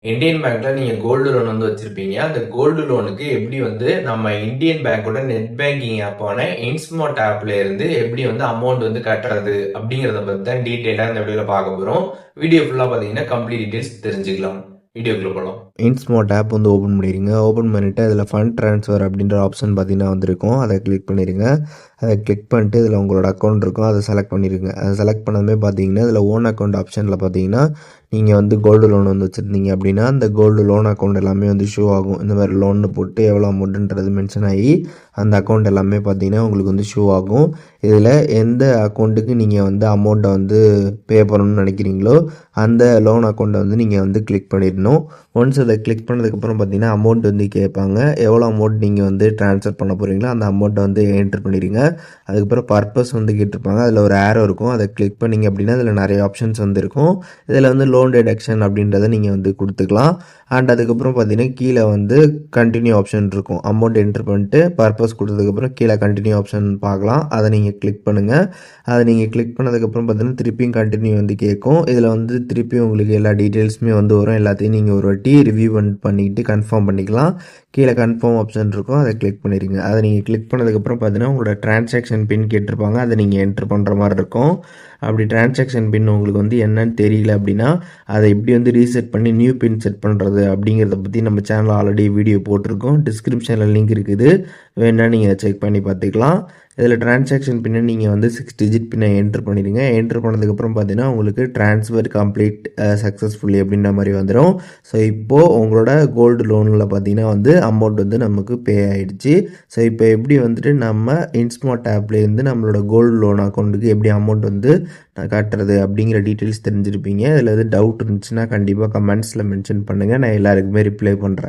Indian பேங்க்ல நீங்க gold loan வந்து வச்சிருப்பீங்க. அந்த கோல்டு லோனுக்கு எப்படி வந்து நம்ம இந்தியன் பேங்கோட நெட் பேங்கிங் ஆப்பான இன்ஸ்மார்ட் ஆப்ல இருந்து எப்படி வந்து அமௌண்ட் வந்து கட்டுறது அப்படிங்கிறத பத்தி தான் டீட்டெயிலா இந்த வீடியோல பார்க்க போறோம். வீடியோ ஃபுல்லா பார்த்தீங்கன்னா கம்ப்ளீட் டீடைல்ஸ் தெரிஞ்சுக்கலாம். வீடியோக்குள்ள போலாம். இன்ஸ்மார்ட் ஆப் வந்து ஓப்பன் பண்ணிடுங்க. ஓப்பன் பண்ணிவிட்டு அதில் ஃபண்ட் ட்ரான்ஸ்ஃபர் அப்படின்ற ஆப்ஷன் பார்த்தீங்கன்னா வந்திருக்கும். அதை கிளிக் பண்ணிடுங்க. அதை கிளிக் பண்ணிட்டு இதில் உங்களோட அக்கௌண்ட் இருக்கும், அதை செலக்ட் பண்ணிடுங்க. அதை செலக்ட் பண்ணதுமே பார்த்தீங்கன்னா இதில் ஓன் அக்கௌண்ட் ஆப்ஷனில் பார்த்தீங்கன்னா நீங்கள் வந்து கோல்டு லோன் வந்து வச்சுருந்தீங்க அப்படின்னா அந்த கோல்டு லோன் அக்கௌண்ட் எல்லாமே வந்து ஷோ ஆகும். இந்த மாதிரி லோன்னு போட்டு எவ்வளோ அமௌண்ட்டுன்றது மென்ஷன் ஆகி அந்த அக்கௌண்ட் எல்லாமே பார்த்தீங்கன்னா உங்களுக்கு வந்து ஷோ ஆகும். இதில் எந்த அக்கௌண்ட்டுக்கு நீங்கள் வந்து அமௌண்ட்டை வந்து பே பண்ணணும்னு நினைக்கிறீங்களோ அந்த லோன் அக்கௌண்ட்டை வந்து நீங்கள் வந்து கிளிக் பண்ணிடணும். ஒன்ஸ் அதை கிளிக் பண்ணதுக்கப்புறம் பார்த்தீங்கன்னா அமௌண்ட் வந்து கேட்பாங்க. எவ்வளோ அமௌண்ட் நீங்கள் வந்து ட்ரான்ஸ்ஃபர் பண்ண போகிறீங்களோ அந்த அமௌண்ட்டை வந்து என்ட்ரு பண்ணிடுங்க. அதுக்கப்புறம் பர்பஸ் வந்து கேட்டிருப்பாங்க. அதில் ஒரு ஆரோ இருக்கும், அதை கிளிக் பண்ணிங்க அப்படின்னா அதில் நிறைய ஆப்ஷன்ஸ் வந்து இருக்கும். இதில் வந்து லோன் டிடக்ஷன் அப்படின்றத நீங்கள் வந்து கொடுத்துக்கலாம். அண்ட் அதுக்கப்புறம் பார்த்தீங்கன்னா கீழே வந்து கண்டினியூ ஆப்ஷன் இருக்கும். அமௌண்ட் என்ட்ரு பண்ணிட்டு பர்பஸ் கொடுத்ததுக்கப்புறம் கீழே கண்டினியூ ஆப்ஷன் பார்க்கலாம். அதை நீங்கள் கிளிக் பண்ணுங்கள். அதை நீங்கள் கிளிக் பண்ணதுக்கப்புறம் பார்த்தீங்கன்னா திருப்பியும் கண்டினியூ வந்து கேட்கும். இதில் வந்து திருப்பியும் உங்களுக்கு எல்லா டீட்டெயில்ஸுமே வந்து வரும். எல்லாத்தையும் நீங்கள் ஒரு வாட்டி ரிவ்யூ பண்ணிக்கிட்டு கன்ஃபார்ம் பண்ணிக்கலாம். கீழே கன்ஃபார்ம் ஆப்ஷன் இருக்கும், அதை கிளிக் பண்ணிடுங்க. அதை நீங்கள் கிளிக் பண்ணதுக்கப்புறம் பார்த்தீங்கன்னா உங்களோட டிரான்சாக்ஷன் பின் கேட்டிருப்பாங்க. அதை நீங்கள் என்ட்ரு பண்ணுற மாதிரி இருக்கும். அப்படி டிரான்சாக்ஷன் பின் உங்களுக்கு வந்து என்னன்னு தெரியல அப்படின்னா அதை எப்படி வந்து ரீசெட் பண்ணி நியூ பின் செட் பண்ணுறது அப்படிங்கிறத பற்றி நம்ம சேனலில் ஆல்ரெடி வீடியோ போட்டிருக்கோம். டிஸ்கிரிப்ஷனில் லிங்க் இருக்குது, வேணா நீங்கள் செக் பண்ணி பார்த்துக்கலாம். இதில் டிரான்சாக்ஷன் பின்ன நீங்கள் வந்து 6 டிஜிட் பின்னை என்ட்ரு பண்ணிடுங்க. என்ட்ரு பண்ணதுக்கப்புறம் பார்த்தீங்கன்னா உங்களுக்கு ட்ரான்ஸ்ஃபர் கம்ப்ளீட் சக்ஸஸ்ஃபுல்லி அப்படின்ற மாதிரி வந்துடும். ஸோ இப்போது உங்களோட கோல்டு லோனில் பார்த்தீங்கன்னா வந்து அமௌண்ட் வந்து நமக்கு பே ஆகிடுச்சு. ஸோ இப்போ எப்படி வந்துட்டு நம்ம இன்ஸ்மார்ட் ஆப்லேருந்து நம்மளோட கோல்டு லோன் அக்கௌண்ட்டுக்கு எப்படி அமௌண்ட் வந்து காட்டுறது அப்படிங்கிற டீட்டெயில்ஸ் தெரிஞ்சிருப்பீங்க. இதில் எது டவுட் இருந்துச்சுன்னா கண்டிப்பாக கமெண்ட்ஸில் மென்ஷன் பண்ணுங்கள், நான் எல்லாருக்குமே ரிப்ளை பண்ணுறேன்.